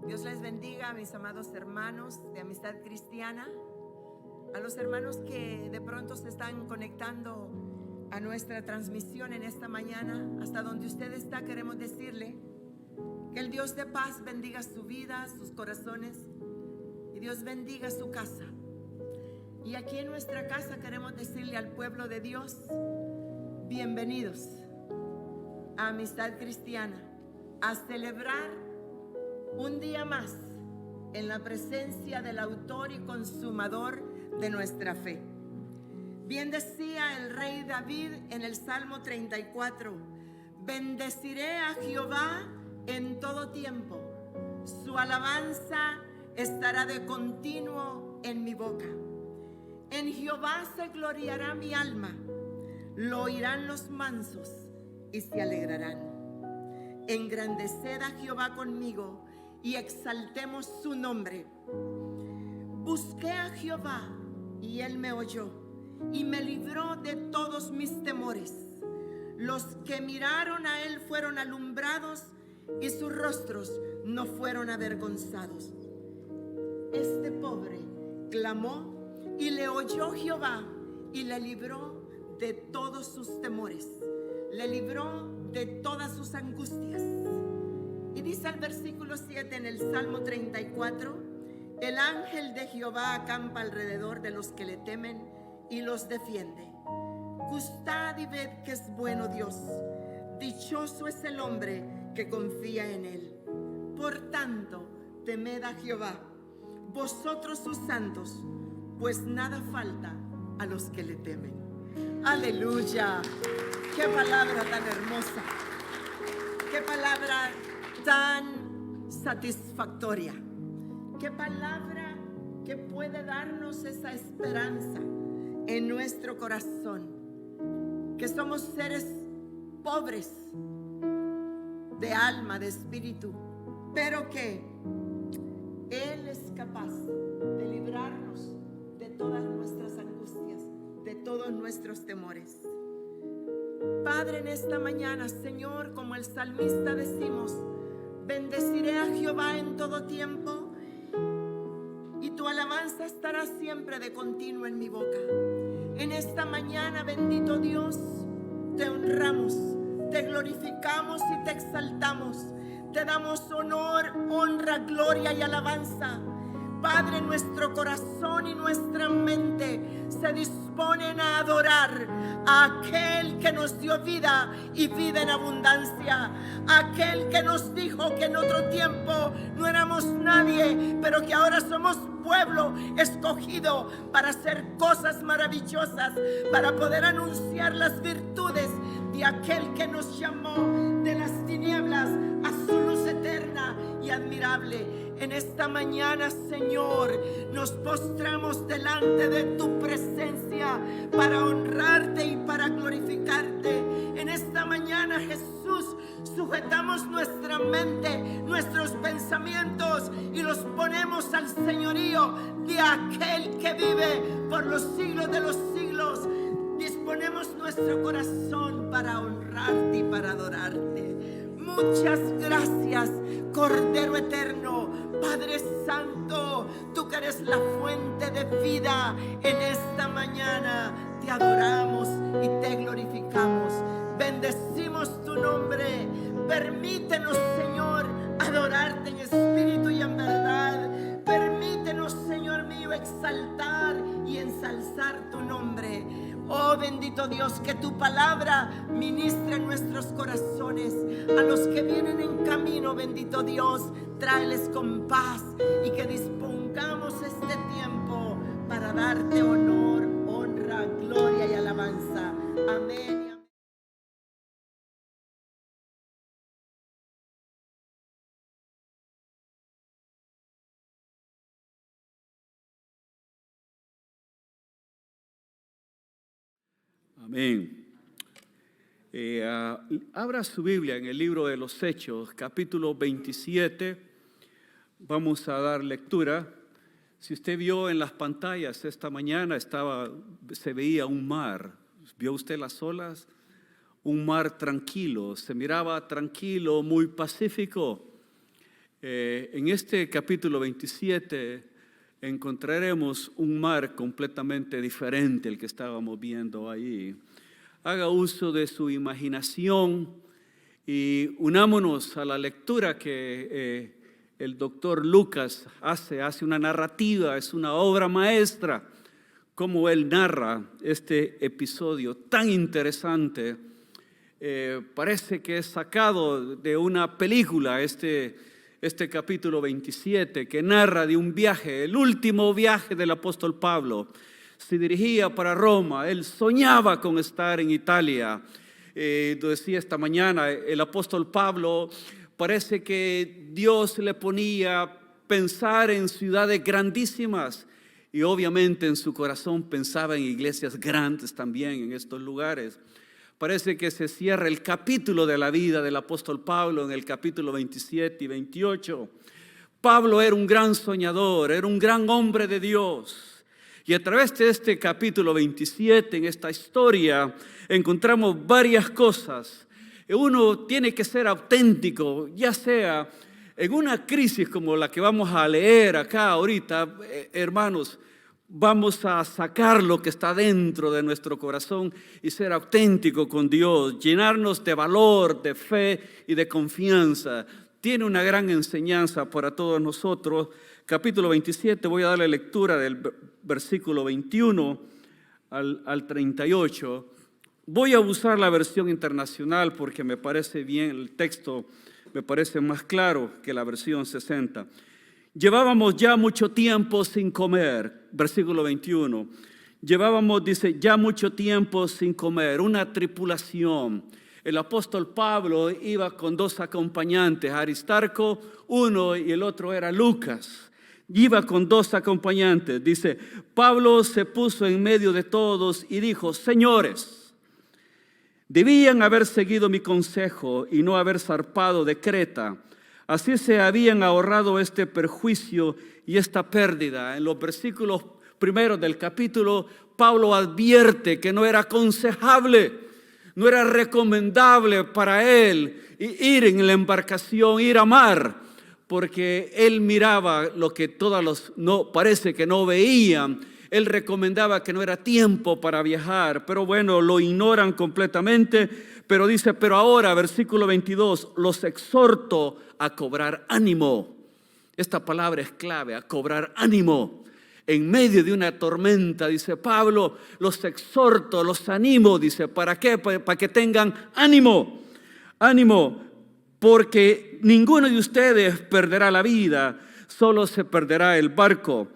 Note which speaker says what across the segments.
Speaker 1: Dios les bendiga a mis amados hermanos de Amistad Cristiana, a los hermanos que de pronto se están conectando a nuestra transmisión en esta mañana. Hasta donde usted está, queremos decirle que el Dios de paz bendiga su vida, sus corazones, y Dios bendiga su casa. Y aquí en nuestra casa queremos decirle al pueblo de Dios: bienvenidos a Amistad Cristiana, a celebrar un día más en la presencia del autor y consumador de nuestra fe. Bien decía el rey David en el Salmo 34: bendeciré a Jehová en todo tiempo, su alabanza estará de continuo en mi boca. En Jehová se gloriará mi alma, lo oirán los mansos y se alegrarán. Engrandeced a Jehová conmigo y exaltemos su nombre. Busqué a Jehová y él me oyó y me libró de todos mis temores. Los que miraron a él fueron alumbrados y sus rostros no fueron avergonzados. Este pobre clamó y le oyó Jehová y le libró de todos sus temores, le libró de todas sus angustias. Y dice el versículo 7 en el Salmo 34: el ángel de Jehová acampa alrededor de los que le temen y los defiende. Gustad y ved que es bueno Dios, dichoso es el hombre que confía en él. Por tanto, temed a Jehová, vosotros sus santos, pues nada falta a los que le temen. Aleluya. Qué palabra tan hermosa, qué palabra tan satisfactoria, qué palabra que puede darnos esa esperanza en nuestro corazón, que somos seres pobres de alma, de espíritu, pero que Él es capaz de librarnos de todas nuestras angustias, de todos nuestros temores. Padre, en esta mañana, Señor, como el salmista decimos: bendeciré a Jehová en todo tiempo y tu alabanza estará siempre de continuo en mi boca. En esta mañana, bendito Dios, te honramos, te glorificamos y te exaltamos. Te damos honor, honra, gloria y alabanza. Padre, nuestro corazón y nuestra mente se disponen a adorar a aquel que nos dio vida y vida en abundancia, aquel que nos dijo que en otro tiempo no éramos nadie, pero que ahora somos pueblo escogido para hacer cosas maravillosas, para poder anunciar las virtudes de aquel que nos llamó de las tinieblas a su luz eterna y admirable. En esta mañana, Señor, nos postramos delante de tu presencia para honrarte y para glorificarte. En esta mañana, Jesús, sujetamos nuestra mente, nuestros pensamientos y los ponemos al señorío de aquel que vive por los siglos de los siglos. Disponemos nuestro corazón para honrarte y para adorarte. Muchas gracias, Cordero Eterno, Padre Santo, tú que eres la fuente de vida. En esta mañana te adoramos y te glorificamos. Bendecimos tu nombre. Permítenos, Señor, adorarte en espíritu y en verdad. Permítenos, Señor mío, exaltar y ensalzar tu nombre. Oh bendito Dios, que tu palabra ministre en nuestros corazones. A los que vienen en camino, bendito Dios, tráeles con paz y que dispongamos este tiempo para darte honor, honra, gloria y alabanza. Amén.
Speaker 2: Amén. Abra su Biblia en el libro de los Hechos, capítulo 27. Vamos a dar lectura. Si usted vio en las pantallas esta mañana, se veía un mar. ¿Vio usted las olas? Un mar tranquilo, se miraba tranquilo, muy pacífico. En este capítulo 27 encontraremos un mar completamente diferente al que estábamos viendo ahí. Haga uso de su imaginación y unámonos a la lectura que el doctor Lucas hace una narrativa, es una obra maestra, como él narra este episodio tan interesante. Parece que es sacado de una película este capítulo 27, que narra de un viaje, el último viaje del apóstol Pablo. Se dirigía para Roma, él soñaba con estar en Italia. Decía esta mañana, el apóstol Pablo parece que Dios le ponía a pensar en ciudades grandísimas y obviamente en su corazón pensaba en iglesias grandes también en estos lugares. Parece que se cierra el capítulo de la vida del apóstol Pablo en el capítulo 27 y 28. Pablo era un gran soñador, era un gran hombre de Dios. Y a través de este capítulo 27, en esta historia, encontramos varias cosas. Uno tiene que ser auténtico, ya sea en una crisis como la que vamos a leer acá ahorita, hermanos. Vamos a sacar lo que está dentro de nuestro corazón y ser auténtico con Dios, llenarnos de valor, de fe y de confianza. Tiene una gran enseñanza para todos nosotros. Capítulo 27, voy a darle lectura del versículo 21 al 38. Voy a usar la versión internacional porque me parece bien, el texto me parece más claro que la versión 60. Llevábamos ya mucho tiempo sin comer, versículo 21. Llevábamos, dice, ya mucho tiempo sin comer, una tripulación. El apóstol Pablo iba con dos acompañantes, Aristarco, uno y el otro era Lucas. Iba con dos acompañantes. Dice, Pablo se puso en medio de todos y dijo, señores, debían haber seguido mi consejo y no haber zarpado de Creta. Así se habían ahorrado este perjuicio y esta pérdida. En los versículos primeros del capítulo, Pablo advierte que no era aconsejable, no era recomendable para él ir en la embarcación, ir a mar, porque él miraba lo que todos parece que no veían. Él recomendaba que no era tiempo para viajar, pero bueno, lo ignoran completamente. Pero dice, pero ahora, versículo 22, los exhorto a cobrar ánimo. Esta palabra es clave, a cobrar ánimo. En medio de una tormenta, dice Pablo, los exhorto, los animo, dice, ¿para qué? Para que tengan ánimo. Ánimo, porque ninguno de ustedes perderá la vida, solo se perderá el barco.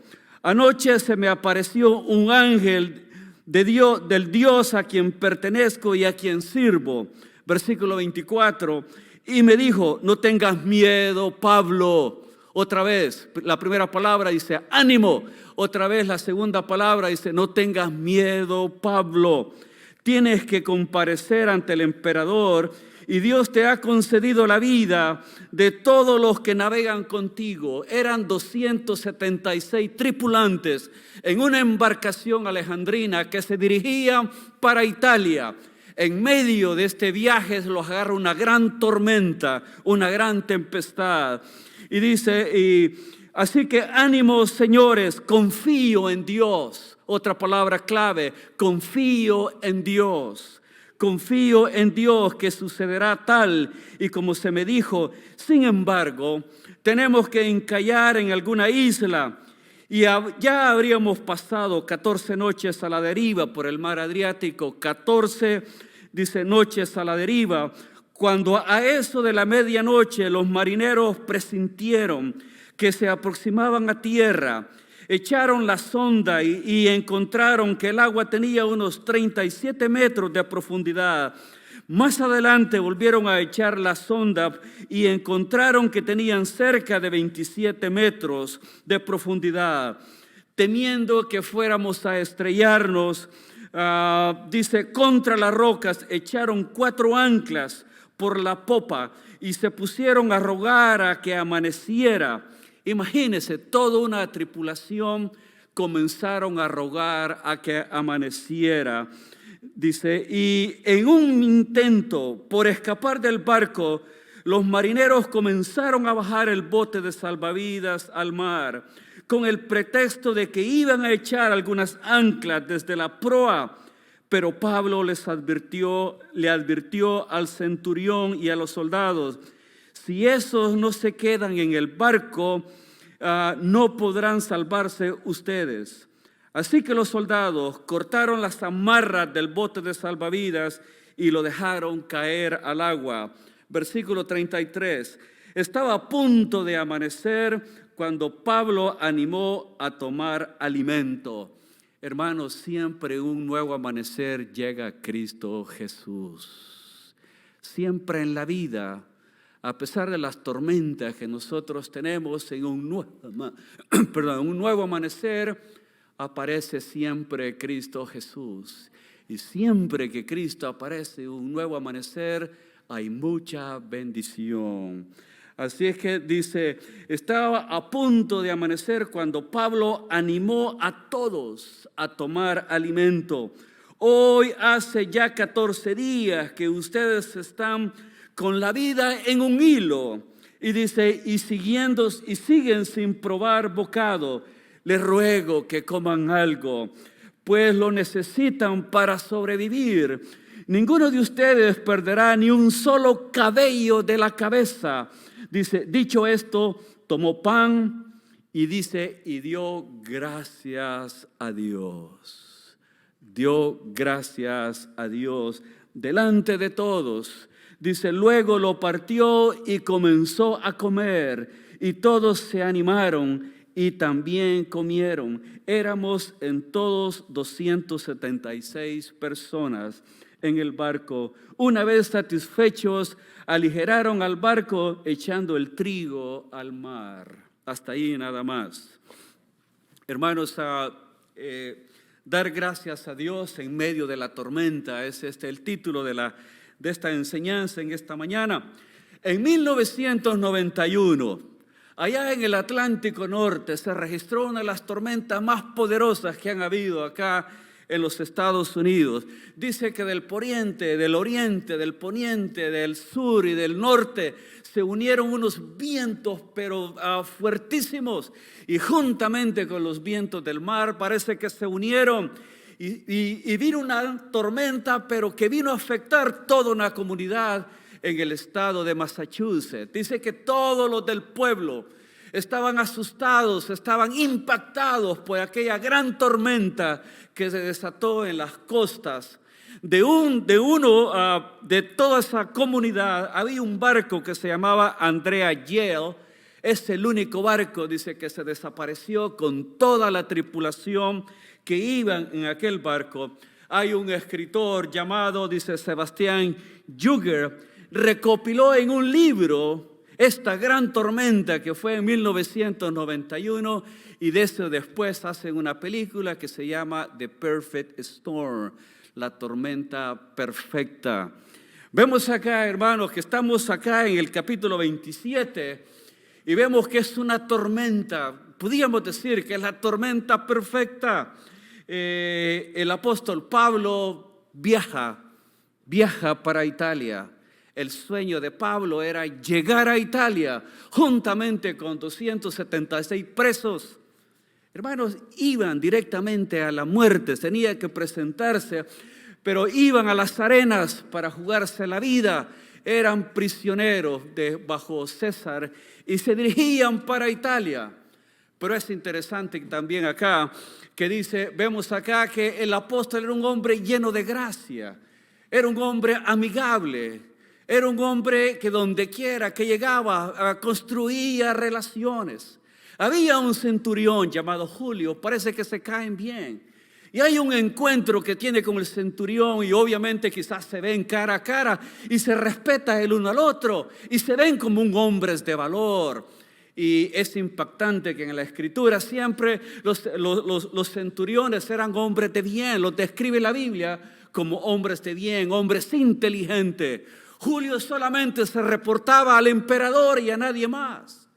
Speaker 2: Anoche se me apareció un ángel de Dios, del Dios a quien pertenezco y a quien sirvo. Versículo 24. Y me dijo, no tengas miedo, Pablo. Otra vez, la primera palabra dice, ánimo. Otra vez la segunda palabra dice, no tengas miedo, Pablo. Tienes que comparecer ante el emperador y Dios te ha concedido la vida de todos los que navegan contigo. Eran 276 tripulantes en una embarcación alejandrina que se dirigía para Italia. En medio de este viaje los agarra una gran tormenta, una gran tempestad. Y dice, así que ánimo, señores, confío en Dios. Otra palabra clave, confío en Dios. Confío en Dios que sucederá tal y como se me dijo. Sin embargo, tenemos que encallar en alguna isla. Y ya habríamos pasado 14 noches a la deriva por el mar Adriático. 14, dice, noches a la deriva. Cuando a eso de la medianoche los marineros presintieron que se aproximaban a tierra, echaron la sonda y encontraron que el agua tenía unos 37 metros de profundidad. Más adelante volvieron a echar la sonda y encontraron que tenían cerca de 27 metros de profundidad. Temiendo que fuéramos a estrellarnos, dice, contra las rocas echaron 4 anclas por la popa y se pusieron a rogar a que amaneciera. Imagínense, toda una tripulación comenzaron a rogar a que amaneciera. Dice, y en un intento por escapar del barco, los marineros comenzaron a bajar el bote de salvavidas al mar con el pretexto de que iban a echar algunas anclas desde la proa. Pero Pablo le advirtió al centurión y a los soldados: si esos no se quedan en el barco, no podrán salvarse ustedes. Así que los soldados cortaron las amarras del bote de salvavidas y lo dejaron caer al agua. Versículo 33. Estaba a punto de amanecer cuando Pablo animó a tomar alimento. Hermanos, siempre un nuevo amanecer llega a Cristo Jesús. Siempre en la vida, a pesar de las tormentas que nosotros tenemos, en un nuevo amanecer, aparece siempre Cristo Jesús. Y siempre que Cristo aparece, un nuevo amanecer, hay mucha bendición. Así es que dice, estaba a punto de amanecer cuando Pablo animó a todos a tomar alimento. Hoy hace ya 14 días que ustedes están con la vida en un hilo. Y dice, y siguen sin probar bocado. Les ruego que coman algo, pues lo necesitan para sobrevivir. Ninguno de ustedes perderá ni un solo cabello de la cabeza. Dice, dicho esto, tomó pan y dice, y dio gracias a Dios. Dio gracias a Dios delante de todos. Dice, luego lo partió y comenzó a comer, y todos se animaron y también comieron. Éramos en todos 276 personas en el barco. Una vez satisfechos, aligeraron al barco echando el trigo al mar. Hasta ahí nada más. Hermanos, dar gracias a Dios en medio de la tormenta es el título de esta enseñanza en esta mañana. En 1991, allá en el Atlántico Norte, se registró una de las tormentas más poderosas que han habido acá en los Estados Unidos. Dice que del poniente, del oriente, del poniente, del sur y del norte se unieron unos vientos pero fuertísimos, y juntamente con los vientos del mar parece que se unieron y vino una tormenta, pero que vino a afectar toda una comunidad en el estado de Massachusetts. Dice que todos los del pueblo estaban asustados, estaban impactados por aquella gran tormenta que se desató en las costas. De toda esa comunidad había un barco que se llamaba Andrea Yale. Es el único barco, dice, que se desapareció con toda la tripulación que iban en aquel barco. Hay un escritor llamado, dice, Sebastián Junger, recopiló en un libro esta gran tormenta que fue en 1991, y de eso después hacen una película que se llama The Perfect Storm, la tormenta perfecta. Vemos acá, hermanos, que estamos acá en el capítulo 27 y vemos que es una tormenta, podríamos decir que es la tormenta perfecta. El apóstol Pablo viaja para Italia. El sueño de Pablo era llegar a Italia juntamente con 276 presos. Hermanos, iban directamente a la muerte, tenía que presentarse, pero iban a las arenas para jugarse la vida. Eran prisioneros bajo César y se dirigían para Italia. Pero es interesante también acá que dice, vemos acá que el apóstol era un hombre lleno de gracia, era un hombre amigable, era un hombre que donde quiera que llegaba construía relaciones. Había un centurión llamado Julio, parece que se caen bien. Y hay un encuentro que tiene con el centurión y obviamente quizás se ven cara a cara y se respeta el uno al otro y se ven como un hombres de valor. Y es impactante que en la Escritura siempre los centuriones eran hombres de bien, los describe la Biblia como hombres de bien, hombres inteligentes. Julio solamente se reportaba al emperador y a nadie más.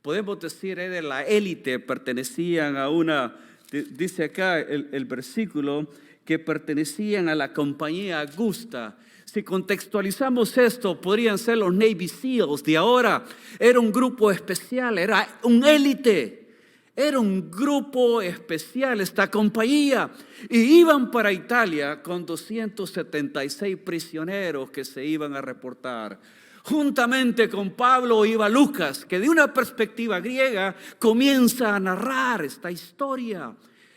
Speaker 2: Podemos decir, de la élite, pertenecían a una, dice acá el versículo, que pertenecían a la compañía Augusta. Si contextualizamos esto, podrían ser los Navy SEALs de ahora. Era un grupo especial, era un élite, era un grupo especial esta compañía. Y iban para Italia con 276 prisioneros que se iban a reportar. Juntamente con Pablo iba Lucas, que de una perspectiva griega comienza a narrar esta historia.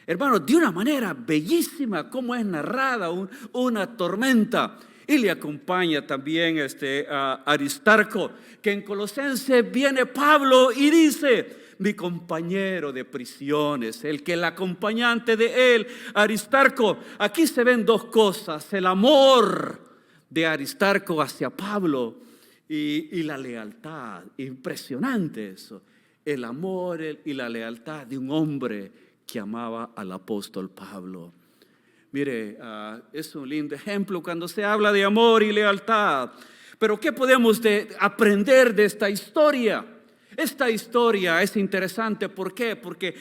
Speaker 2: Hermanos, de una manera bellísima, como es narrada una tormenta. Y le acompaña también a Aristarco, que en Colosenses viene Pablo y dice: mi compañero de prisiones, el acompañante de él, Aristarco. Aquí se ven dos cosas: el amor de Aristarco hacia Pablo y la lealtad. Impresionante eso, el amor y la lealtad de un hombre que amaba al apóstol Pablo. Mire, es un lindo ejemplo cuando se habla de amor y lealtad. Pero ¿qué podemos aprender de esta historia? Esta historia es interesante. ¿Por qué? Porque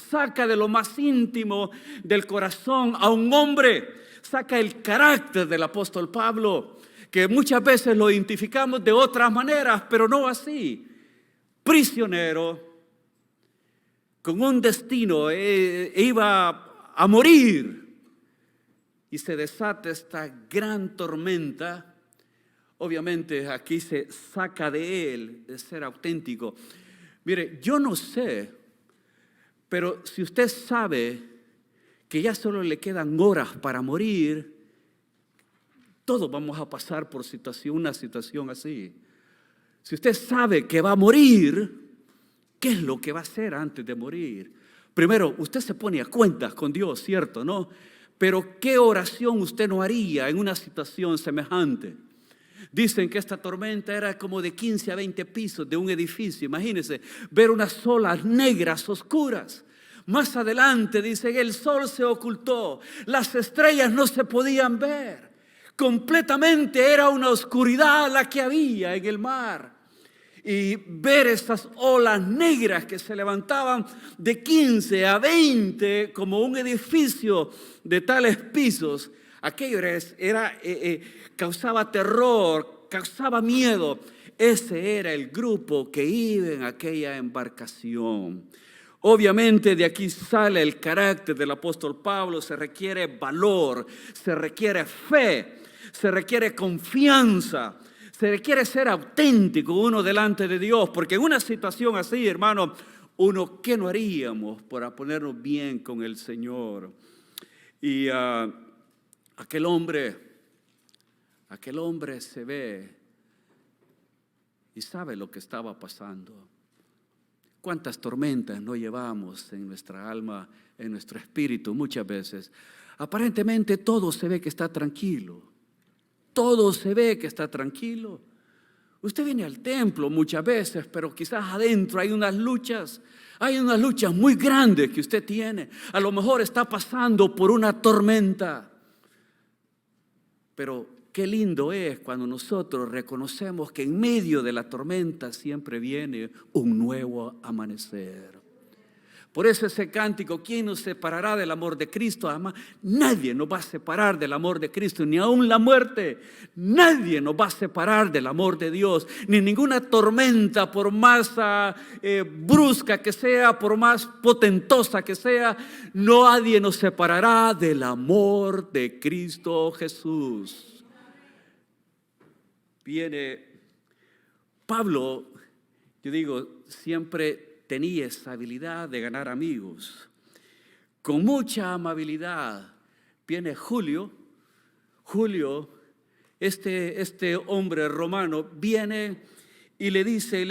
Speaker 2: saca de lo más íntimo del corazón a un hombre. Saca el carácter del apóstol Pablo, que muchas veces lo identificamos de otras maneras, pero no así. Prisionero, con un destino, iba a morir. Y se desata esta gran tormenta. Obviamente aquí se saca de él de ser auténtico. Mire, yo no sé, pero si usted sabe que ya solo le quedan horas para morir, todos vamos a pasar por una situación así. Si usted sabe que va a morir, ¿qué es lo que va a hacer antes de morir? Primero, usted se pone a cuentas con Dios, ¿cierto? ¿No? Pero ¿qué oración usted no haría en una situación semejante? Dicen que esta tormenta era como de 15 a 20 pisos de un edificio. Imagínense ver unas olas negras oscuras. Más adelante dicen el sol se ocultó, las estrellas no se podían ver. Completamente era una oscuridad la que había en el mar. Y ver estas olas negras que se levantaban de 15 a 20 como un edificio de tales pisos, aquello causaba terror, causaba miedo. Ese era el grupo que iba en aquella embarcación. Obviamente de aquí sale el carácter del apóstol Pablo. Se requiere valor, se requiere fe, se requiere confianza. Se requiere ser auténtico uno delante de Dios, porque en una situación así, hermano, ¿qué no haríamos para ponernos bien con el Señor? Y aquel hombre se ve y sabe lo que estaba pasando. ¿Cuántas tormentas no llevamos en nuestra alma, en nuestro espíritu muchas veces? Aparentemente todo se ve que está tranquilo. Todo se ve que está tranquilo. Usted viene al templo muchas veces, pero quizás adentro hay unas luchas muy grandes que usted tiene. A lo mejor está pasando por una tormenta. Pero qué lindo es cuando nosotros reconocemos que en medio de la tormenta siempre viene un nuevo amanecer. Por eso ese cántico, ¿quién nos separará del amor de Cristo? Además, nadie nos va a separar del amor de Cristo, ni aun la muerte. Nadie nos va a separar del amor de Dios, ni ninguna tormenta, por más brusca que sea, por más potentosa que sea, nadie nos separará del amor de Cristo Jesús. Viene Pablo, yo digo, siempre tenía esa habilidad de ganar amigos. Con mucha amabilidad viene Julio, este hombre romano, viene y le dice,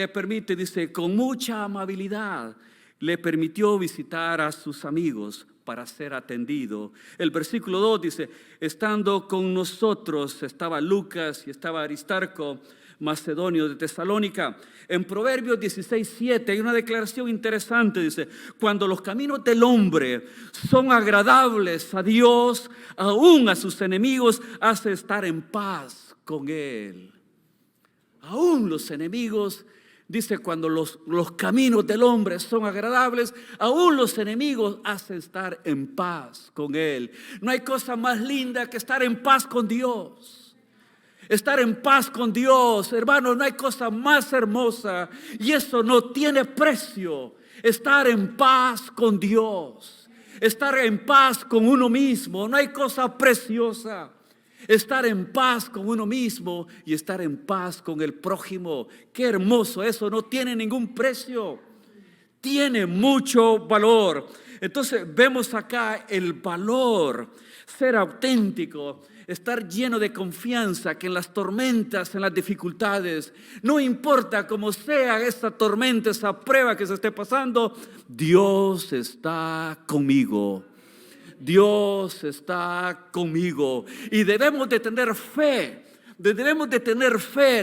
Speaker 2: con mucha amabilidad, le permitió visitar a sus amigos para ser atendido. El versículo 2 dice, estando con nosotros estaba Lucas y estaba Aristarco, macedonio de Tesalónica. En Proverbios 16:7 hay una declaración interesante, dice, cuando los caminos del hombre son agradables a Dios, aún a sus enemigos hace estar en paz con él. Aún los enemigos, dice, cuando los caminos del hombre son agradables, aún los enemigos hacen estar en paz con él. No hay cosa más linda que estar en paz con Dios. Estar en paz con Dios, hermano, no hay cosa más hermosa y eso no tiene precio. Estar en paz con Dios, estar en paz con uno mismo, no hay cosa preciosa. Estar en paz con uno mismo y estar en paz con el prójimo. Qué hermoso, eso no tiene ningún precio. Tiene mucho valor. Entonces vemos acá el valor, ser auténtico, estar lleno de confianza que en las tormentas, en las dificultades, no importa cómo sea esa tormenta, esa prueba que se esté pasando, Dios está conmigo. Dios está conmigo y debemos de tener fe,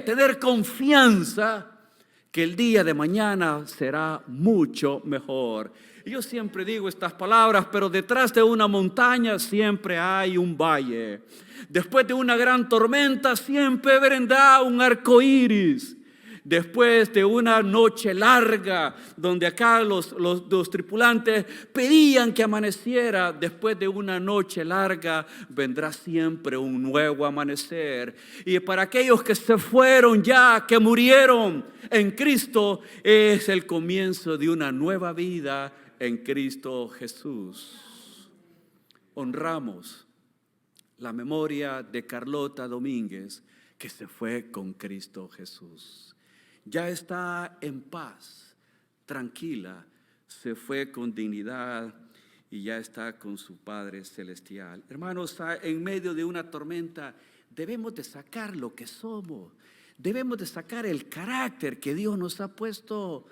Speaker 2: tener confianza que el día de mañana será mucho mejor. Y yo siempre digo estas palabras, pero detrás de una montaña siempre hay un valle. Después de una gran tormenta siempre vendrá un arco iris. Después de una noche larga, donde acá los tripulantes pedían que amaneciera, después de una noche larga vendrá siempre un nuevo amanecer. Y para aquellos que se fueron ya, que murieron en Cristo, es el comienzo de una nueva vida en Cristo Jesús. Honramos la memoria de Carlota Domínguez, que se fue con Cristo Jesús. Ya está en paz, tranquila, se fue con dignidad y ya está con su Padre Celestial. Hermanos, en medio de una tormenta debemos de sacar lo que somos, debemos de sacar el carácter que Dios nos ha puesto.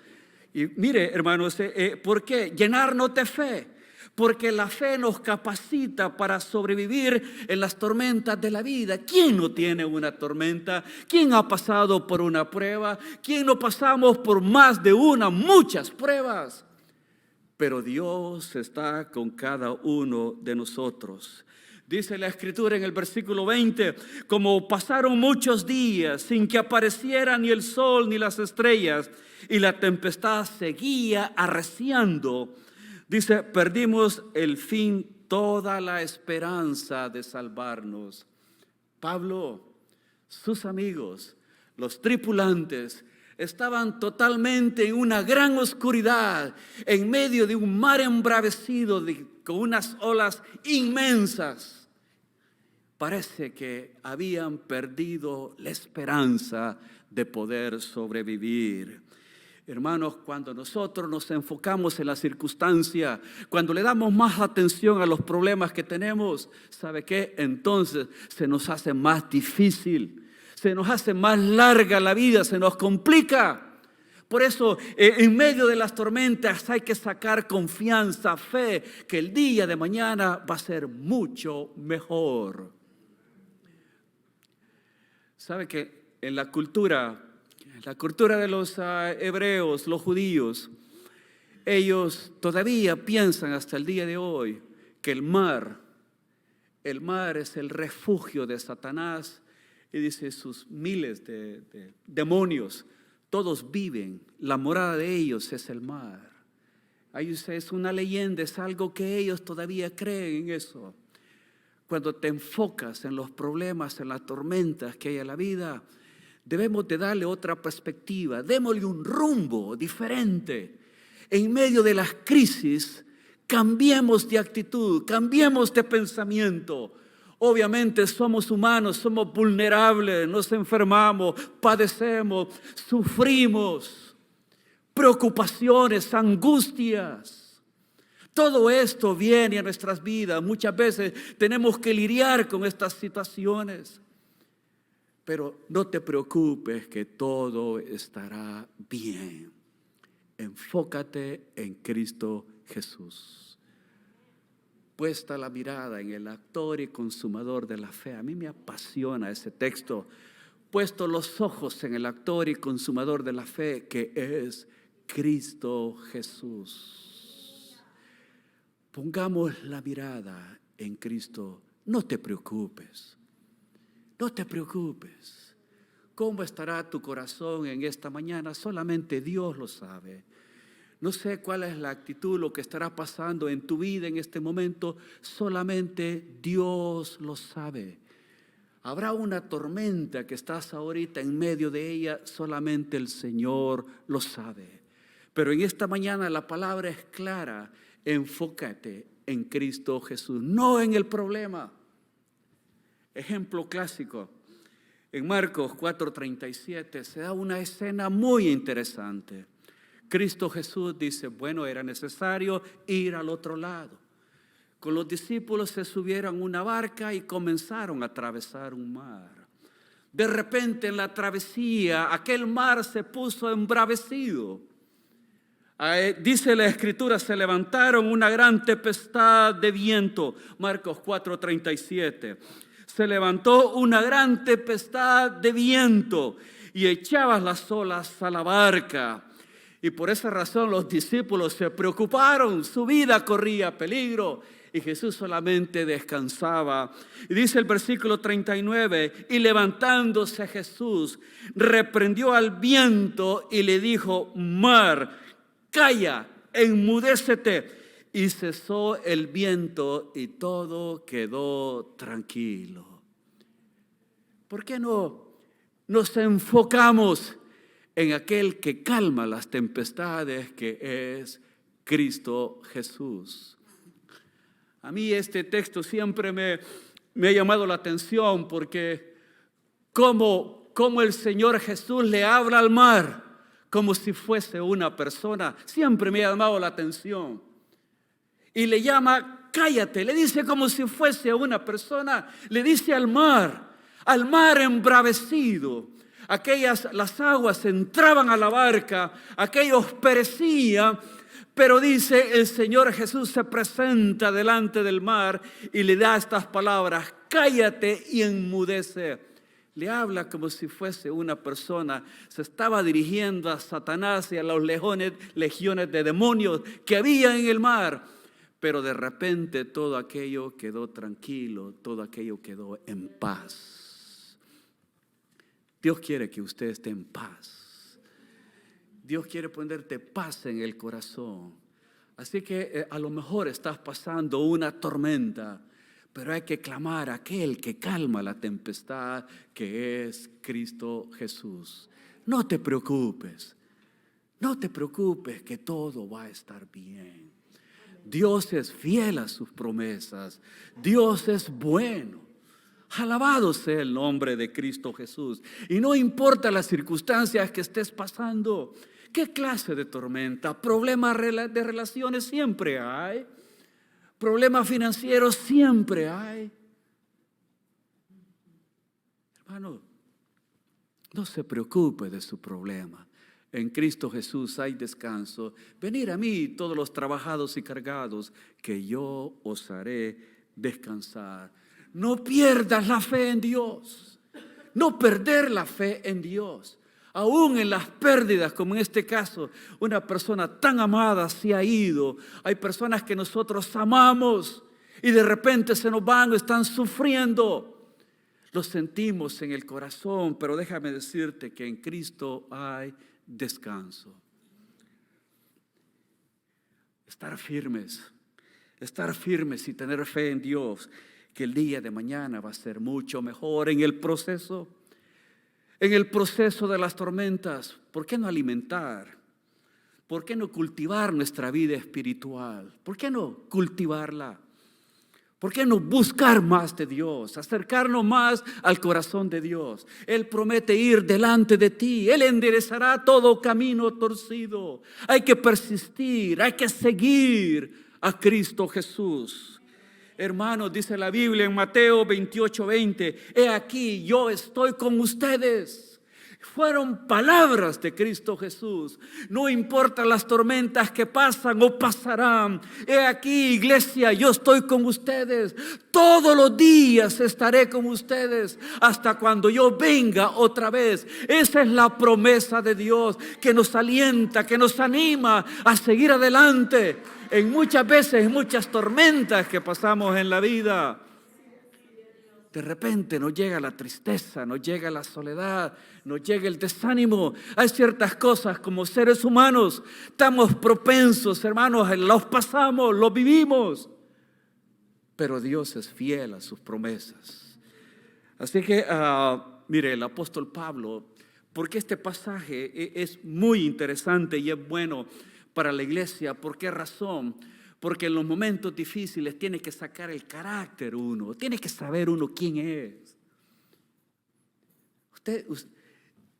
Speaker 2: Y mire, hermanos, ¿por qué? Llenarnos de fe. Porque la fe nos capacita para sobrevivir en las tormentas de la vida. ¿Quién no tiene una tormenta? ¿Quién ha pasado por una prueba? ¿Quién no pasamos por más de una, muchas pruebas? Pero Dios está con cada uno de nosotros. Dice la Escritura en el versículo 20, como pasaron muchos días sin que apareciera ni el sol ni las estrellas, y la tempestad seguía arreciando, dice, perdimos el fin, toda la esperanza de salvarnos. Pablo, sus amigos, los tripulantes, estaban totalmente en una gran oscuridad, en medio de un mar embravecido con unas olas inmensas. Parece que habían perdido la esperanza de poder sobrevivir. Hermanos, cuando nosotros nos enfocamos en la circunstancia, cuando le damos más atención a los problemas que tenemos, ¿sabe qué? Entonces se nos hace más difícil, se nos hace más larga la vida, se nos complica. Por eso, en medio de las tormentas hay que sacar confianza, fe, que el día de mañana va a ser mucho mejor. ¿Sabe que en la cultura de los hebreos, los judíos, ellos todavía piensan hasta el día de hoy que el mar es el refugio de Satanás y dice sus miles de demonios, todos viven, la morada de ellos es el mar. Ahí es una leyenda, es algo que ellos todavía creen en eso. Cuando te enfocas en los problemas, en las tormentas que hay en la vida, debemos de darle otra perspectiva, démosle un rumbo diferente. En medio de las crisis, cambiemos de actitud, cambiemos de pensamiento. Obviamente somos humanos, somos vulnerables, nos enfermamos, padecemos, sufrimos, preocupaciones, angustias. Todo esto viene a nuestras vidas. Muchas veces tenemos que lidiar con estas situaciones. Pero no te preocupes, que todo estará bien. Enfócate en Cristo Jesús. Puesta la mirada en el autor y consumador de la fe. A mí me apasiona ese texto. Puesto los ojos en el autor y consumador de la fe, que es Cristo Jesús. Pongamos la mirada en Cristo. No te preocupes. No te preocupes. ¿Cómo estará tu corazón en esta mañana? Solamente Dios lo sabe. No sé cuál es la actitud, lo que estará pasando en tu vida en este momento. Solamente Dios lo sabe. Habrá una tormenta que estás ahorita en medio de ella, solamente el Señor lo sabe. Pero en esta mañana la palabra es clara: enfócate en Cristo Jesús, no en el problema. Ejemplo clásico, en Marcos 4:37 se da una escena muy interesante. Cristo Jesús dice, bueno, era necesario ir al otro lado. Con los discípulos se subieron a una barca y comenzaron a atravesar un mar. De repente en la travesía aquel mar se puso embravecido. Dice la Escritura, se levantaron una gran tempestad de viento. Marcos 4:37. Se levantó una gran tempestad de viento y echaba las olas a la barca. Y por esa razón los discípulos se preocuparon, su vida corría peligro y Jesús solamente descansaba. Y dice el versículo 39, y levantándose Jesús, reprendió al viento y le dijo, mar, calla, enmudécete. Y cesó el viento y todo quedó tranquilo. ¿Por qué no nos enfocamos en aquel que calma las tempestades, que es Cristo Jesús? A mí este texto siempre me ha llamado la atención porque como el Señor Jesús le habla al mar como si fuese una persona, siempre me ha llamado la atención. Y le llama, cállate, le dice como si fuese una persona, le dice al mar embravecido. Las aguas entraban a la barca, aquellos perecían, pero dice el Señor Jesús se presenta delante del mar y le da estas palabras, cállate y enmudece. Le habla como si fuese una persona, se estaba dirigiendo a Satanás y a las legiones de demonios que había en el mar, pero de repente todo aquello quedó tranquilo, todo aquello quedó en paz. Dios quiere que usted esté en paz. Dios quiere ponerte paz en el corazón. Así que a lo mejor estás pasando una tormenta, pero hay que clamar a aquel que calma la tempestad, que es Cristo Jesús. No te preocupes que todo va a estar bien. Dios es fiel a sus promesas. Dios es bueno. Alabado sea el nombre de Cristo Jesús. Y no importa las circunstancias que estés pasando, qué clase de tormenta, problemas de relaciones siempre hay, problemas financieros siempre hay. Hermano, no se preocupe de su problema. En Cristo Jesús hay descanso. Venid a mí todos los trabajados y cargados, que yo os haré descansar. No pierdas la fe en Dios. No perder la fe en Dios. Aún en las pérdidas, como en este caso, una persona tan amada se ha ido. Hay personas que nosotros amamos y de repente se nos van o están sufriendo. Lo sentimos en el corazón, pero déjame decirte que en Cristo hay descanso. Estar firmes y tener fe en Dios, que el día de mañana va a ser mucho mejor. En el proceso de las tormentas, ¿por qué no alimentar? ¿Por qué no cultivar nuestra vida espiritual? ¿Por qué no cultivarla? ¿Por qué no buscar más de Dios? Acercarnos más al corazón de Dios. Él promete ir delante de ti. Él enderezará todo camino torcido. Hay que persistir, hay que seguir a Cristo Jesús. Hermanos, dice la Biblia en Mateo 28:20, he aquí, yo estoy con ustedes. Fueron palabras de Cristo Jesús. No importa las tormentas que pasan o pasarán. He aquí, iglesia, yo estoy con ustedes. Todos los días estaré con ustedes hasta cuando yo venga otra vez. Esa es la promesa de Dios que nos alienta, que nos anima a seguir adelante. En muchas veces, en muchas tormentas que pasamos en la vida, de repente nos llega la tristeza, nos llega la soledad, nos llega el desánimo. Hay ciertas cosas como seres humanos, estamos propensos, hermanos, los pasamos, los vivimos. Pero Dios es fiel a sus promesas. Así que, mire, el apóstol Pablo, porque este pasaje es muy interesante y es bueno para la iglesia. ¿Por qué razón? Porque en los momentos difíciles tiene que sacar el carácter uno, tiene que saber uno quién es.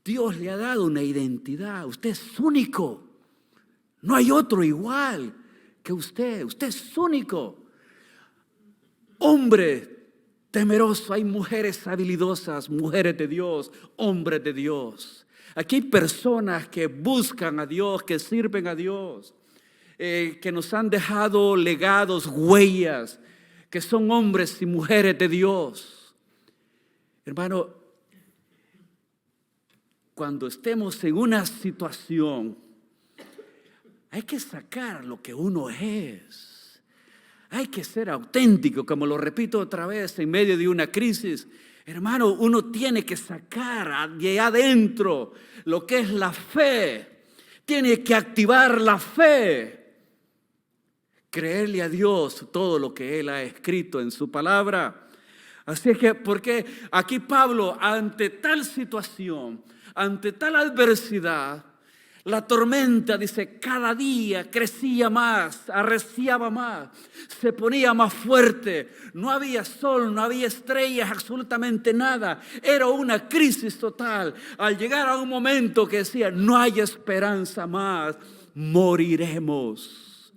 Speaker 2: Dios le ha dado una identidad, usted es único, no hay otro igual que usted es único. Hombre temeroso, hay mujeres habilidosas, mujeres de Dios, hombres de Dios. Aquí hay personas que buscan a Dios, que sirven a Dios, que nos han dejado legados, huellas, que son hombres y mujeres de Dios. Hermano, cuando estemos en una situación, hay que sacar lo que uno es. Hay que ser auténtico, como lo repito otra vez, en medio de una crisis. Hermano, uno tiene que sacar de adentro lo que es la fe. Tiene que activar la fe. Creerle a Dios todo lo que Él ha escrito en su palabra. Así es que, porque aquí Pablo, ante tal situación, ante tal adversidad, la tormenta, dice, cada día crecía más, arreciaba más, se ponía más fuerte. No había sol, no había estrellas, absolutamente nada. Era una crisis total. Al llegar a un momento que decía, no hay esperanza más, moriremos.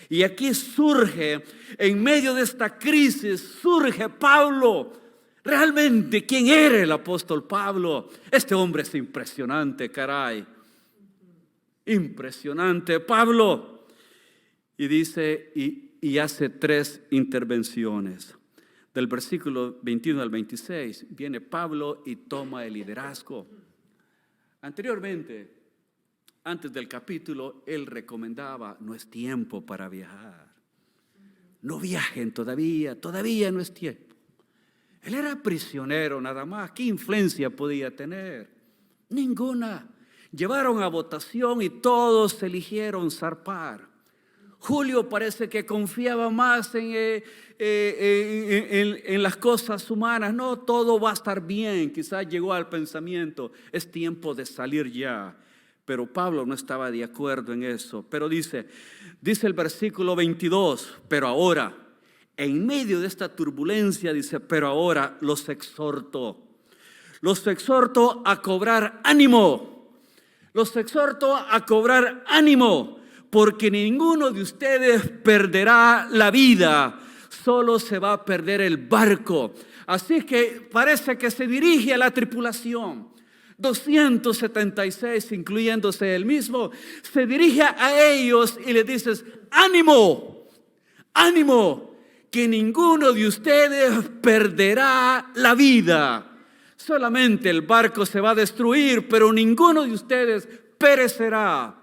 Speaker 2: Y aquí surge, en medio de esta crisis, surge Pablo. Realmente, ¿quién era el apóstol Pablo? Este hombre es impresionante, caray. Impresionante, Pablo. Y dice, y hace 3 intervenciones. Del versículo 21 al 26, viene Pablo y toma el liderazgo. Anteriormente, antes del capítulo, él recomendaba, no es tiempo para viajar. No viajen todavía no es tiempo. Él era prisionero nada más. ¿Qué influencia podía tener? Ninguna. Llevaron a votación y todos eligieron zarpar. Julio parece que confiaba más en las cosas humanas. No, todo va a estar bien. Quizás llegó al pensamiento, es tiempo de salir ya. Pero Pablo no estaba de acuerdo en eso. Pero dice el versículo 22, pero ahora, en medio de esta turbulencia, dice, pero ahora los exhorto a cobrar ánimo. Los exhorto a cobrar ánimo, porque ninguno de ustedes perderá la vida, solo se va a perder el barco. Así que parece que se dirige a la tripulación. 276, incluyéndose él mismo, se dirige a ellos y les dice, ánimo, que ninguno de ustedes perderá la vida. Solamente el barco se va a destruir, pero ninguno de ustedes perecerá.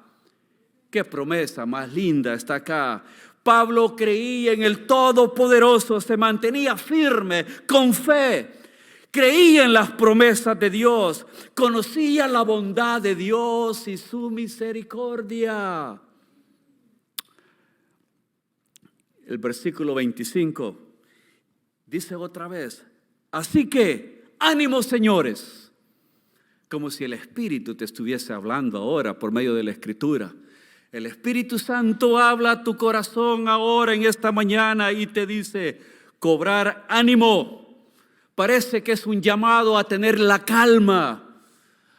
Speaker 2: Qué promesa más linda está acá. Pablo creía en el Todopoderoso, se mantenía firme, con fe. Creía en las promesas de Dios, conocía la bondad de Dios y su misericordia. El versículo 25 dice otra vez, así que, ánimo, señores, como si el Espíritu te estuviese hablando ahora por medio de la Escritura. El Espíritu Santo habla a tu corazón ahora en esta mañana y te dice, cobrar ánimo. Parece que es un llamado a tener la calma,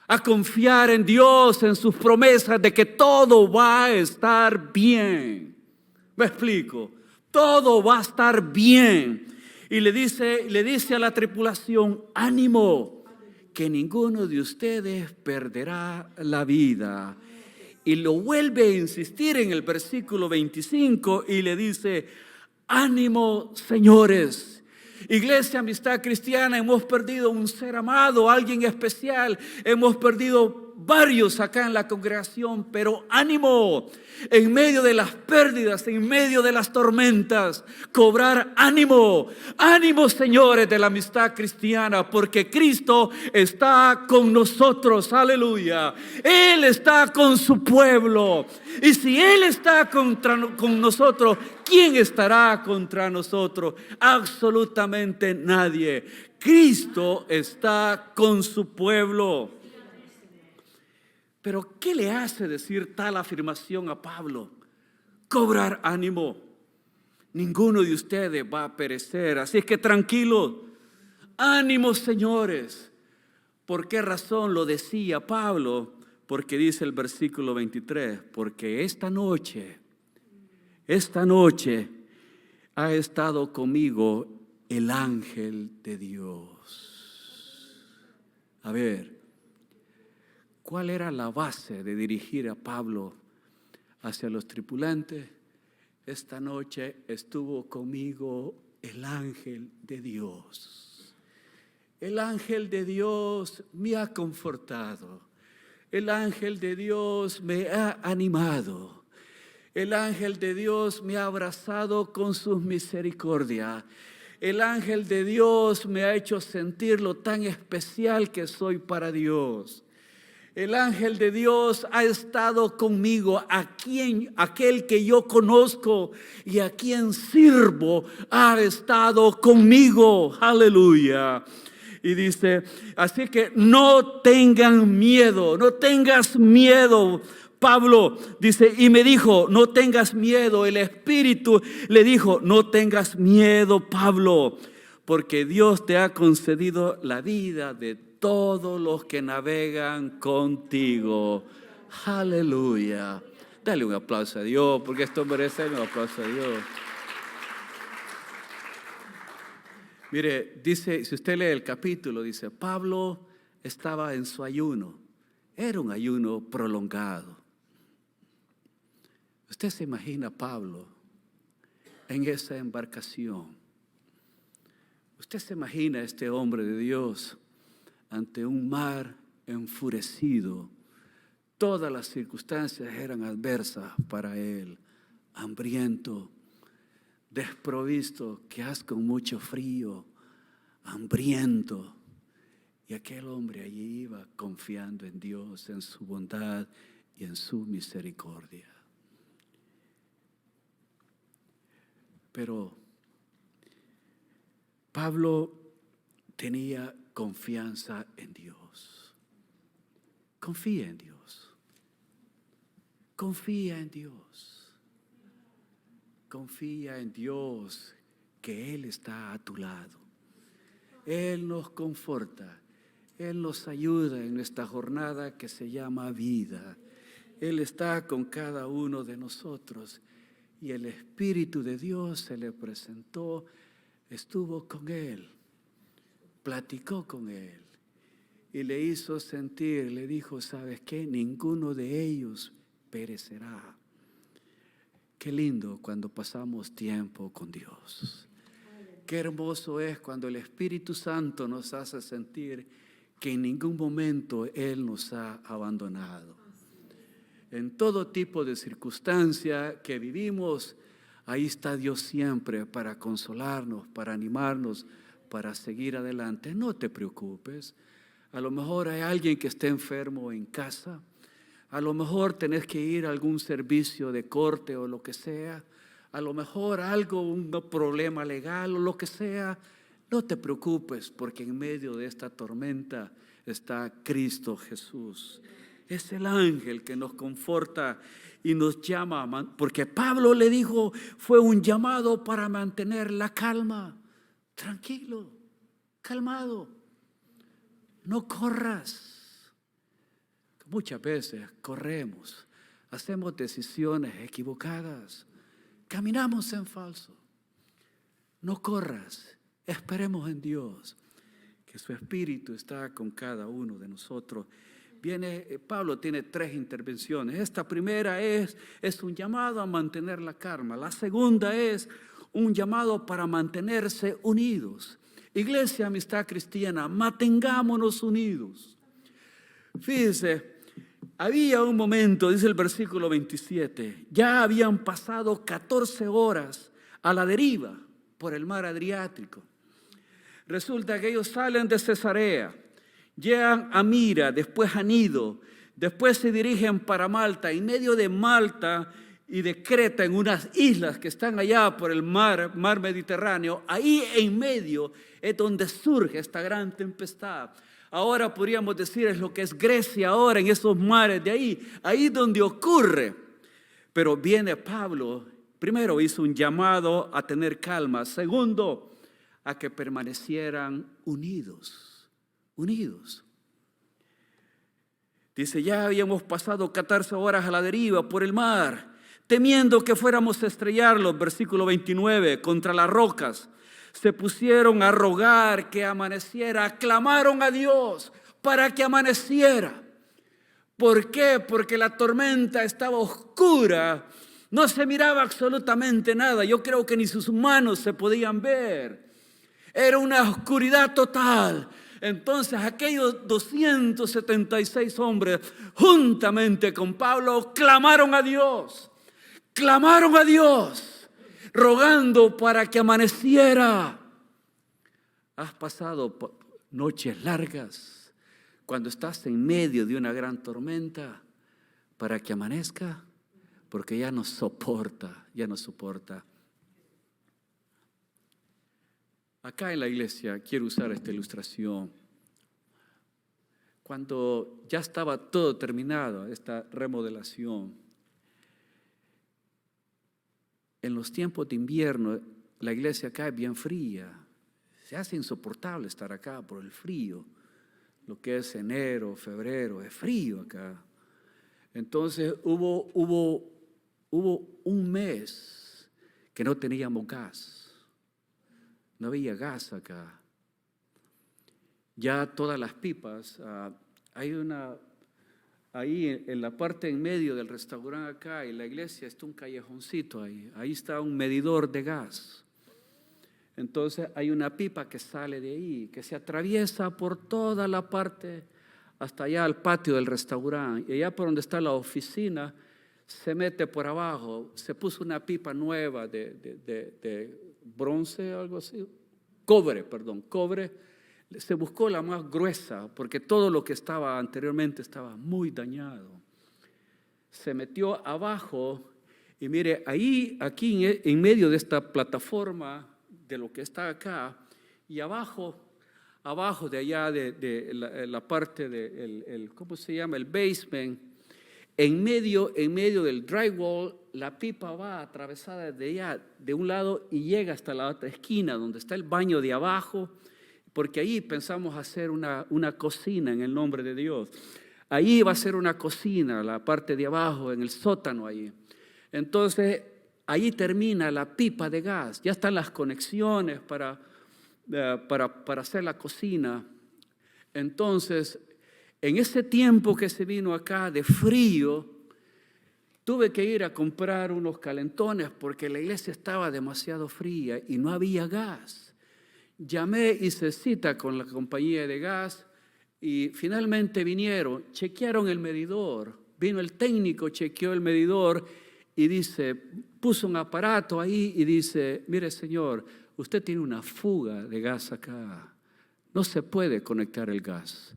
Speaker 2: a confiar en Dios, en sus promesas de que todo va a estar bien. ¿Me explico? Todo va a estar bien. Y le dice a la tripulación, ánimo, que ninguno de ustedes perderá la vida. Y lo vuelve a insistir en el versículo 25 y le dice, ánimo, señores. Iglesia, Amistad Cristiana, hemos perdido un ser amado, alguien especial. Hemos perdido varios acá en la congregación, pero ánimo. En medio de las pérdidas, en medio de las tormentas, cobrar ánimo. Ánimo, señores de la Amistad Cristiana, porque Cristo está con nosotros. Aleluya. Él está con su pueblo. Y si Él está con nosotros, ¿quién estará contra nosotros? Absolutamente nadie. Cristo está con su pueblo. Pero ¿qué le hace decir tal afirmación a Pablo? Cobrar ánimo. Ninguno de ustedes va a perecer. Así es que tranquilo. Ánimo, señores. ¿Por qué razón lo decía Pablo? Porque dice el versículo 23, porque esta noche ha estado conmigo el ángel de Dios. A ver, ¿cuál era la base de dirigir a Pablo hacia los tripulantes? Esta noche estuvo conmigo el ángel de Dios. El ángel de Dios me ha confortado. El ángel de Dios me ha animado. El ángel de Dios me ha abrazado con sus misericordias. El ángel de Dios me ha hecho sentir lo tan especial que soy para Dios. El ángel de Dios ha estado conmigo, aquel que yo conozco y a quien sirvo ha estado conmigo. Aleluya. Y dice, así que no tengan miedo, no tengas miedo. Pablo dice, y me dijo, no tengas miedo. El Espíritu le dijo, no tengas miedo, Pablo, porque Dios te ha concedido la vida de todos los que navegan contigo. Aleluya. Dale un aplauso a Dios, porque esto merece un aplauso a Dios. Mire, dice, si usted lee el capítulo, dice, Pablo estaba en su ayuno. Era un ayuno prolongado. Usted se imagina a Pablo en esa embarcación. Usted se imagina a este hombre de Dios ante un mar enfurecido. Todas las circunstancias eran adversas para él. Hambriento, desprovisto, que hace con mucho frío, hambriento. Y aquel hombre allí iba confiando en Dios, en su bondad y en su misericordia. Pero Pablo tenía confianza en Dios. Confía en Dios. Confía en Dios. Confía en Dios, que Él está a tu lado. Él nos conforta. Él nos ayuda en esta jornada que se llama vida. Él está con cada uno de nosotros. Y el Espíritu de Dios se le presentó, estuvo con él, platicó con él y le hizo sentir, le dijo, ¿sabes qué? Ninguno de ellos perecerá. Qué lindo cuando pasamos tiempo con Dios. Qué hermoso es cuando el Espíritu Santo nos hace sentir que en ningún momento Él nos ha abandonado. En todo tipo de circunstancia que vivimos, ahí está Dios siempre para consolarnos, para animarnos, para seguir adelante. No te preocupes. A lo mejor hay alguien que esté enfermo en casa. A lo mejor tenés que ir a algún servicio de corte o lo que sea. A lo mejor un problema legal o lo que sea. No te preocupes, porque en medio de esta tormenta está Cristo Jesús. Es el ángel que nos conforta y nos llama, porque Pablo le dijo, fue un llamado para mantener la calma. Tranquilo, calmado, no corras. Muchas veces corremos, hacemos decisiones equivocadas, caminamos en falso. No corras, esperemos en Dios, que su Espíritu está con cada uno de nosotros. Pablo tiene 3 intervenciones. Esta primera es un llamado a mantener la calma. La segunda es un llamado para mantenerse unidos. Iglesia, Amistad Cristiana, mantengámonos unidos. Fíjense, había un momento, dice el versículo 27, ya habían pasado 14 horas a la deriva por el mar Adriático. Resulta que ellos salen de Cesarea, llegan a Mira, después a Nido, después se dirigen para Malta. En medio de Malta y de Creta, en unas islas que están allá por el mar Mediterráneo. Ahí en medio es donde surge esta gran tempestad. Ahora podríamos decir es lo que es Grecia ahora, en esos mares de ahí donde ocurre. Pero viene Pablo, primero hizo un llamado a tener calma. Segundo, a que permanecieran unidos. Dice, ya habíamos pasado 14 horas a la deriva por el mar, temiendo que fuéramos a estrellarlos, versículo 29, contra las rocas. Se pusieron a rogar que amaneciera, clamaron a Dios para que amaneciera. ¿Por qué? Porque la tormenta estaba oscura, no se miraba absolutamente nada. Yo creo que ni sus manos se podían ver. Era una oscuridad total. Entonces aquellos 276 hombres, juntamente con Pablo, clamaron a Dios, rogando para que amaneciera. Has pasado noches largas cuando estás en medio de una gran tormenta para que amanezca, porque ya no soporta. Acá en la iglesia quiero usar esta ilustración. Cuando ya estaba todo terminado, esta remodelación, en los tiempos de invierno, la iglesia acá es bien fría. Se hace insoportable estar acá por el frío. Lo que es enero, febrero, es frío acá. Entonces hubo un mes que no teníamos gas. No había gas acá. Ya todas las pipas, hay una, ahí en la parte en medio del restaurante acá y la iglesia está un callejoncito ahí está un medidor de gas. Entonces hay una pipa que sale de ahí, que se atraviesa por toda la parte hasta allá al patio del restaurante. Y allá por donde está la oficina, se mete por abajo, se puso una pipa nueva de bronce, algo así, cobre, se buscó la más gruesa porque todo lo que estaba anteriormente estaba muy dañado. Se metió abajo y mire, aquí en medio de esta plataforma de lo que está acá y abajo de allá de la parte del, ¿cómo se llama? El basement. En medio del drywall, la pipa va atravesada de allá, de un lado, y llega hasta la otra esquina, donde está el baño de abajo, porque ahí pensamos hacer una cocina en el nombre de Dios. Ahí va a ser una cocina, la parte de abajo, en el sótano ahí. Entonces, ahí termina la pipa de gas. Ya están las conexiones para hacer la cocina. Entonces, en ese tiempo que se vino acá de frío, tuve que ir a comprar unos calentones porque la iglesia estaba demasiado fría y no había gas. Llamé, hice cita con la compañía de gas y finalmente vinieron, chequearon el medidor. Vino el técnico, chequeó el medidor y dice, puso un aparato ahí y dice, mire señor, usted tiene una fuga de gas acá. No se puede conectar el gas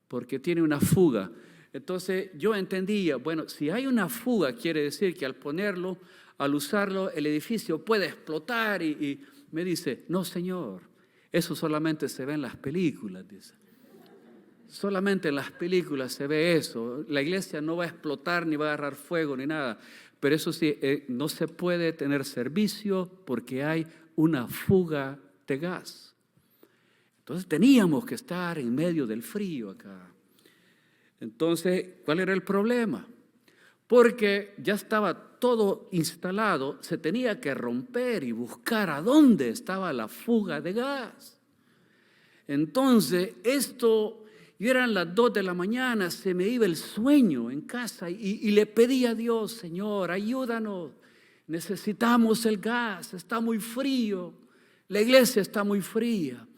Speaker 2: porque tiene una fuga. Entonces yo entendía, bueno, si hay una fuga quiere decir que al usarlo, el edificio puede explotar y me dice, no señor, eso solamente se ve en las películas, dice. Solamente en las películas se ve eso. La iglesia no va a explotar ni va a agarrar fuego ni nada. Pero eso sí, no se puede tener servicio porque hay una fuga de gas. Entonces teníamos que estar en medio del frío acá. Entonces, ¿cuál era el problema? Porque ya estaba todo instalado, se tenía que romper y buscar a dónde estaba la fuga de gas. Entonces, y eran las 2 de la mañana, se me iba el sueño en casa y le pedí a Dios, Señor, ayúdanos, necesitamos el gas, está muy frío, la iglesia está muy fría.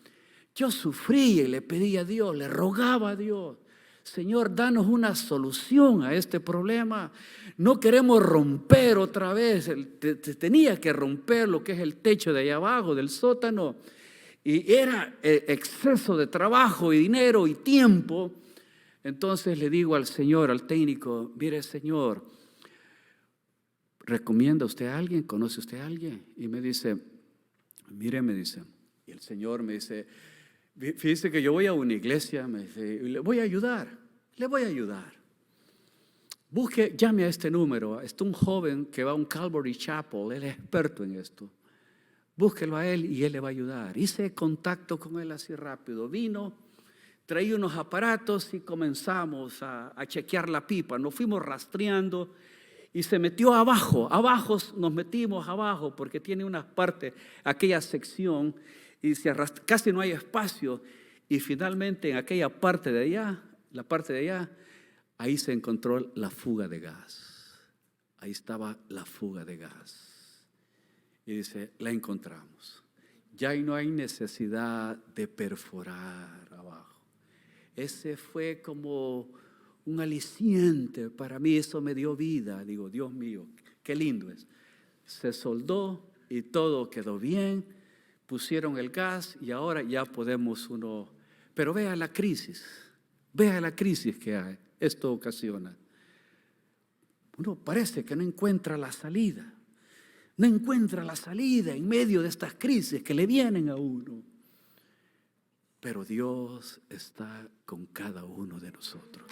Speaker 2: Yo sufría y le pedí a Dios, le rogaba a Dios, Señor, danos una solución a este problema. No queremos romper otra vez, tenía que romper lo que es el techo de allá abajo, del sótano. Y era exceso de trabajo y dinero y tiempo. Entonces le digo al Señor, al técnico, mire Señor, ¿recomienda usted a alguien? ¿Conoce usted a alguien? Y me dice, mire, me dice, y el Señor me dice, fíjese que yo voy a una iglesia, me dice, le voy a ayudar. Llame a este número. Está un joven que va a un Calvary Chapel, él es experto en esto. Búsquelo a él y él le va a ayudar. Hice contacto con él así rápido. Vino, traía unos aparatos y comenzamos a chequear la pipa. Nos fuimos rastreando y se metió abajo. Nos metimos abajo porque tiene una parte, aquella sección, y casi no hay espacio. Y finalmente en aquella parte de allá, ahí se encontró la fuga de gas. Ahí estaba la fuga de gas. Y dice, la encontramos. Ya no hay necesidad de perforar abajo. Ese fue como un aliciente para mí, eso me dio vida. Digo, Dios mío, qué lindo es. Se soldó y todo quedó bien. Pusieron el gas y ahora ya podemos uno. Pero vea la crisis que hay. Esto ocasiona. Uno parece que no encuentra la salida. No encuentra la salida en medio de estas crisis que le vienen a uno. Pero Dios está con cada uno de nosotros.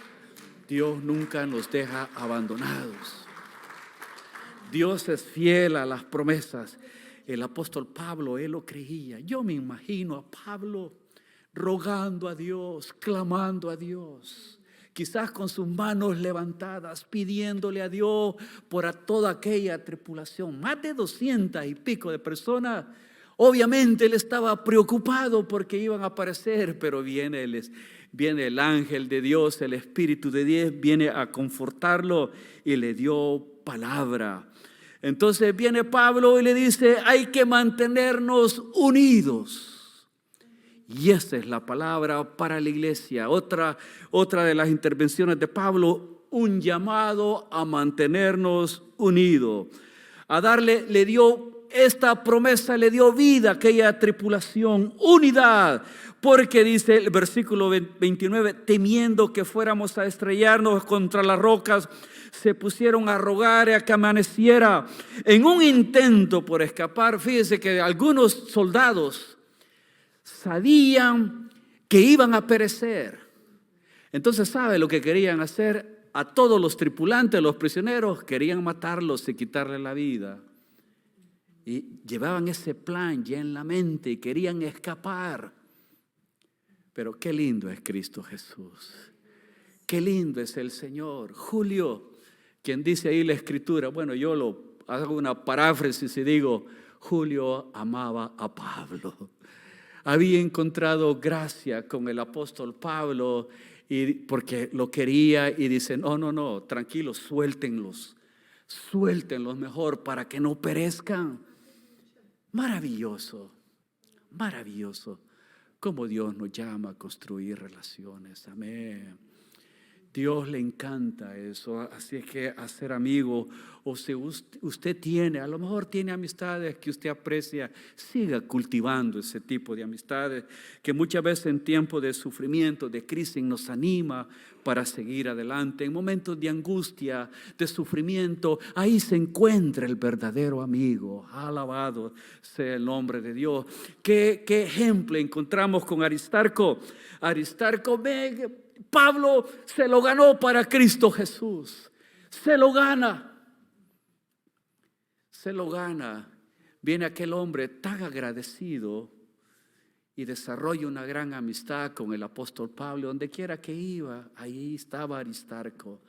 Speaker 2: Dios nunca nos deja abandonados. Dios es fiel a las promesas. El apóstol Pablo, él lo creía. Yo me imagino a Pablo rogando a Dios, clamando a Dios. Quizás con sus manos levantadas, pidiéndole a Dios por toda aquella tripulación. Más de 200 y pico de personas. Obviamente él estaba preocupado porque iban a aparecer, pero viene el ángel de Dios, el Espíritu de Dios, viene a confortarlo y le dio palabra. Entonces viene Pablo y le dice, hay que mantenernos unidos. Y esa es la palabra para la iglesia. Otra de las intervenciones de Pablo, un llamado a mantenernos unidos. Le dio esta promesa, le dio vida a aquella tripulación, unidad. Porque dice el versículo 29, temiendo que fuéramos a estrellarnos contra las rocas, se pusieron a rogar a que amaneciera. En un intento por escapar, fíjese que algunos soldados sabían que iban a perecer. Entonces, ¿sabe lo que querían hacer? A todos los tripulantes, los prisioneros, querían matarlos y quitarle la vida. Y llevaban ese plan ya en la mente y querían escapar. Pero qué lindo es Cristo Jesús. Qué lindo es el Señor. Julio, quien dice ahí la escritura, bueno, yo lo hago una paráfrasis y digo, Julio amaba a Pablo. Había encontrado gracia con el apóstol Pablo y porque lo quería y dice, no, tranquilos, suéltenlos mejor para que no perezcan. Maravilloso, cómo Dios nos llama a construir relaciones, amén. Dios le encanta eso, así es que hacer amigo, o si usted tiene, a lo mejor tiene amistades que usted aprecia, siga cultivando ese tipo de amistades que muchas veces en tiempos de sufrimiento, de crisis nos anima para seguir adelante. En momentos de angustia, de sufrimiento, ahí se encuentra el verdadero amigo. Alabado sea el nombre de Dios. ¿Qué ejemplo encontramos con Aristarco? Pablo se lo ganó para Cristo Jesús. Se lo gana. Viene aquel hombre tan agradecido y desarrolla una gran amistad con el apóstol Pablo. Donde quiera que iba, ahí estaba Aristarco.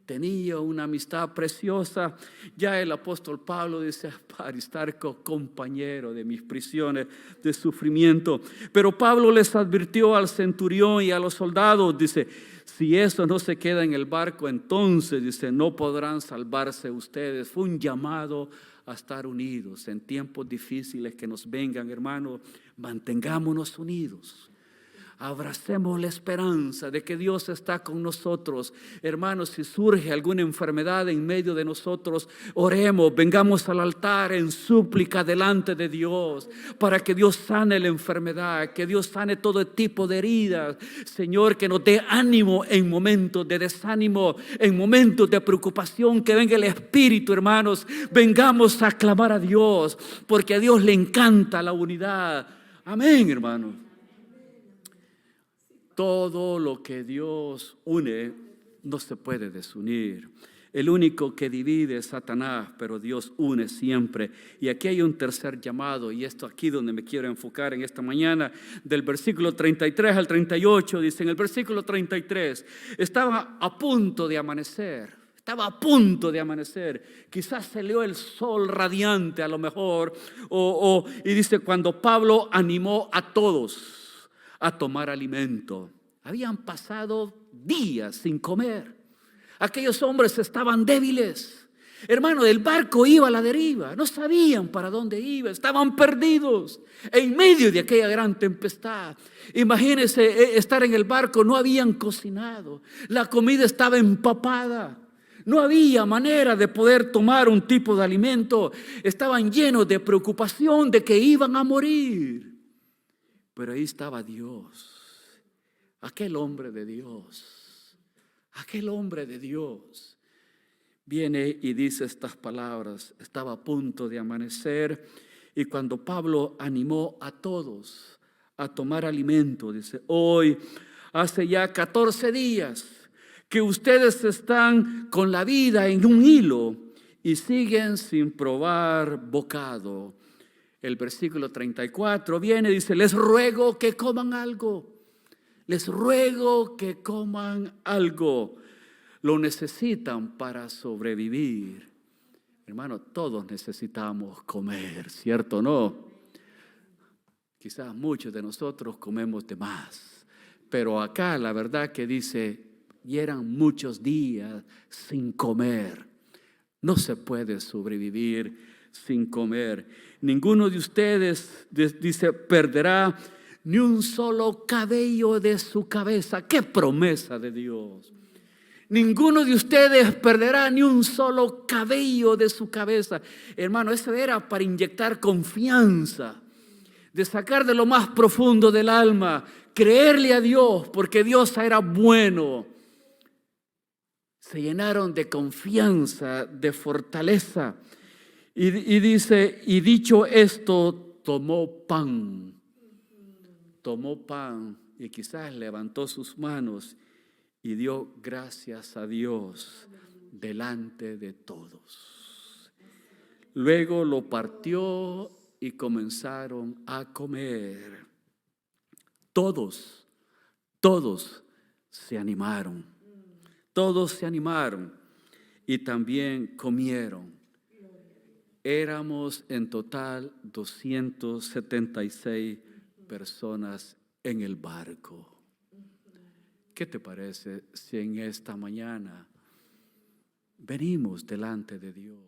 Speaker 2: Tenía una amistad preciosa. Ya el apóstol Pablo dice, Aristarco, compañero de mis prisiones, de sufrimiento. Pero Pablo les advirtió al centurión y a los soldados, dice, si eso no se queda en el barco, entonces, dice, no podrán salvarse ustedes. Fue un llamado a estar unidos en tiempos difíciles que nos vengan, hermanos. Mantengámonos unidos. Abracemos la esperanza de que Dios está con nosotros. Hermanos, si surge alguna enfermedad en medio de nosotros, oremos, vengamos al altar en súplica delante de Dios para que Dios sane la enfermedad, que Dios sane todo tipo de heridas. Señor, que nos dé ánimo en momentos de desánimo, en momentos de preocupación, que venga el Espíritu, hermanos. Vengamos a clamar a Dios, porque a Dios le encanta la unidad. Amén, hermanos. Todo lo que Dios une no se puede desunir. El único que divide es Satanás, pero Dios une siempre. Y aquí hay un tercer llamado, y esto aquí donde me quiero enfocar en esta mañana, del versículo 33 al 38, dice en el versículo 33, estaba a punto de amanecer. Estaba a punto de amanecer. Quizás salió el sol radiante a lo mejor. Y dice, cuando Pablo animó a todos a tomar alimento. Habían pasado días sin comer. Aquellos hombres estaban débiles. Hermano, el barco iba a la deriva. No sabían para dónde iba. Estaban perdidos en medio de aquella gran tempestad. Imagínense estar en el barco. No habían cocinado. La comida estaba empapada. No había manera de poder tomar un tipo de alimento. Estaban llenos de preocupación de que iban a morir. Pero ahí estaba Dios, aquel hombre de Dios, viene y dice estas palabras. Estaba a punto de amanecer y cuando Pablo animó a todos a tomar alimento, dice, hoy hace ya 14 días que ustedes están con la vida en un hilo y siguen sin probar bocado. El versículo 34 viene y dice, les ruego que coman algo. Les ruego que coman algo. Lo necesitan para sobrevivir. Hermano, todos necesitamos comer, ¿cierto o no? Quizás muchos de nosotros comemos de más. Pero acá la verdad que dice, y eran muchos días sin comer. No se puede sobrevivir sin comer. Ninguno de ustedes, dice, perderá ni un solo cabello de su cabeza. ¡Qué promesa de Dios! Ninguno de ustedes perderá ni un solo cabello de su cabeza. Hermano, eso era para inyectar confianza, de sacar de lo más profundo del alma, creerle a Dios, porque Dios era bueno. Se llenaron de confianza, de fortaleza. Y dice, y dicho esto, tomó pan y quizás levantó sus manos y dio gracias a Dios delante de todos. Luego lo partió y comenzaron a comer. Todos se animaron. Todos se animaron y también comieron. Éramos en total 276 personas en el barco. ¿Qué te parece si en esta mañana venimos delante de Dios?